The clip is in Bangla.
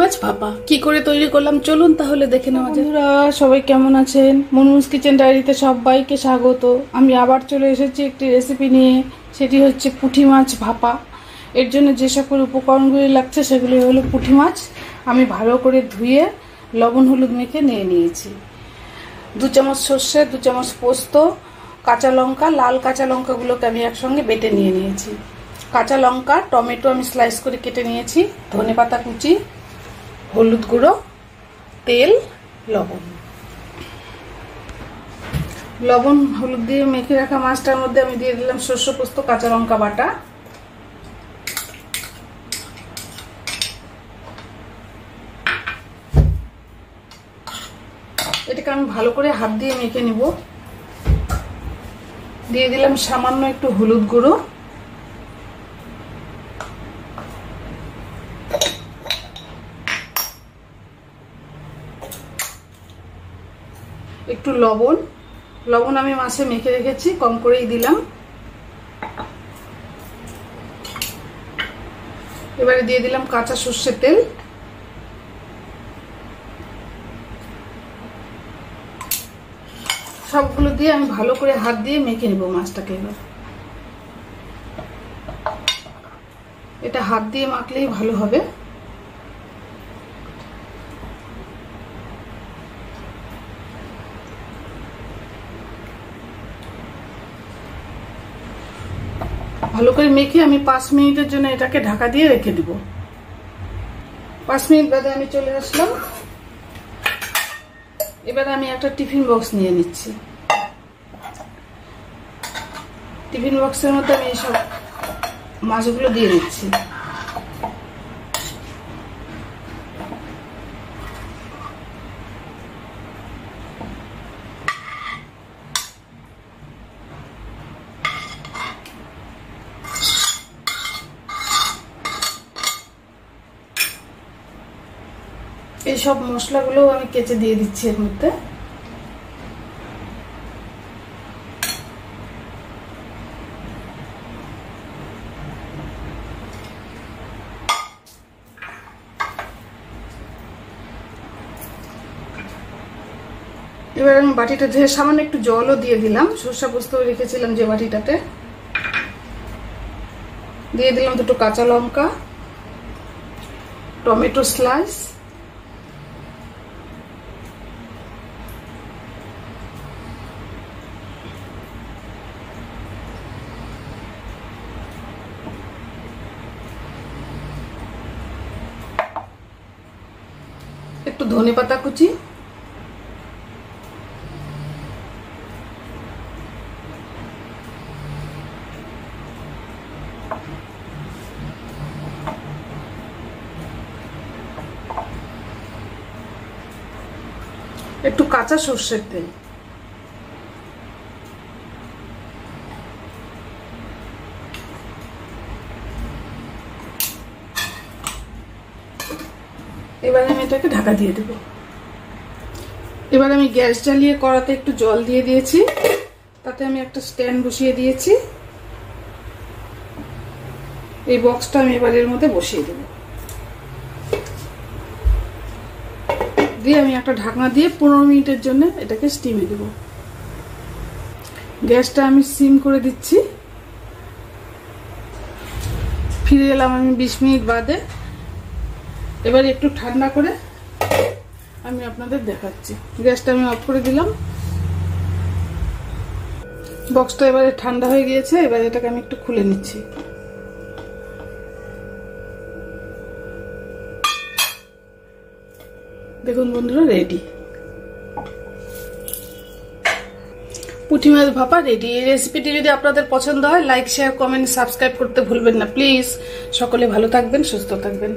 মাছ ভাপা কি করে তৈরি করলাম চলুন তাহলে দেখে নেওয়া যাক। বন্ধুরা সবাই কেমন আছেন? মুনমুনস কিচেন ডায়েরিতে সবাইকে স্বাগত। আমি আবার চলে এসেছি একটি রেসিপি নিয়ে, সেটি হচ্ছে পুঁটি মাছ ভাপা। এর জন্য যে সকল উপকরণগুলি লাগছে সেগুলি হলো পুঁটি মাছ আমি ভালো করে ধুয়ে লবণ হলুদ মেখে নিয়ে নিয়েছি, 2 চামচ সর্ষে, 2 চামচ পোস্ত, কাঁচা লঙ্কা, লাল কাঁচা লঙ্কাগুলোকে আমি একসঙ্গে বেটে নিয়ে নিয়েছি, কাঁচা লঙ্কা, টমেটো আমি স্লাইস করে কেটে নিয়েছি, ধনেপাতা কুচি, হলুদ গুঁড়ো, তেল, লবণ হলুদ দিয়ে মেখে রাখা মাছটার মধ্যে আমি দিয়ে দিলাম সর্ষে পোস্ত কাঁচা লঙ্কা বাটা। এটাকে আমি ভালো করে হাত দিয়ে মেখে নিব। দিয়ে দিলাম সামান্য একটু হলুদ গুঁড়ো, একটু লবণ আমি মাছে মেখে রেখেছি, কম করেই দিলাম। এবারে দিয়ে দিলাম কাঁচা সর্ষের তেল, সবগুলো দিয়ে আমি ভালো করে হাত দিয়ে মেখে নেব মাছটাকে। এবার এটা হাত দিয়ে মাখলেই ভালো হবে। ভালো করে মেখে আমি 5 মিনিটের জন্য এটাকে ঢাকা দিয়ে রেখে দিব। 5 মিনিট বাদে আমি চলে আসলাম। এবার আমি একটা টিফিন বক্স নিয়ে নিচ্ছি। টিফিন বক্সের মধ্যে আমি সব মাছগুলো দিয়ে দিচ্ছি। এই সব মশলাগুলো আমি কেচে দিয়ে দিচ্ছি এর মধ্যে। এবার আমি বাটিটা ধুয়ে সামান্য একটু জলও দিয়ে দিলাম, সরষে পোস্ত রেখেছিলাম যে বাটিটাতে। দিয়ে দিলাম 2টো কাঁচা লঙ্কা, টমেটো স্লাইস, একটু ধনেপাতা কুচি, একটু কাঁচা সর্ষের তেল, এবার আমি এটাকে ঢাকা দিয়ে দেব। এবার আমি গ্যাস জ্বালিয়ে কড়াতে একটু জল দিয়ে দিয়েছি, তাতে আমি একটা স্ট্যান্ড বসিয়ে দিয়েছি। এই বক্সটা আমি এবার এর মধ্যে বসিয়ে দেব, দিয়ে আমি একটা ঢাকনা দিয়ে 15 মিনিটের জন্য এটাকে স্টিমে দেব। গ্যাসটা আমি সিম করে দিচ্ছি। ফিরে এলাম আমি 20 মিনিট বাদে। এবার একটু ঠান্ডা করে আমি আপনাদের দেখাচ্ছি। গ্যাসটা আমি অফ করে দিলাম। বক্সটা এবারে ঠান্ডা হয়ে গিয়েছে। এবার এটাকে আমি একটু খুলে নিচ্ছি। দেখুন বন্ধুরা, রেডি পুঁটি মাছ ভাপা রেডি। এই রেসিপিটি যদি আপনাদের পছন্দ হয় লাইক, শেয়ার, কমেন্ট, সাবস্ক্রাইব করতে ভুলবেন না প্লিজ। সকলে ভালো থাকবেন, সুস্থ থাকবেন।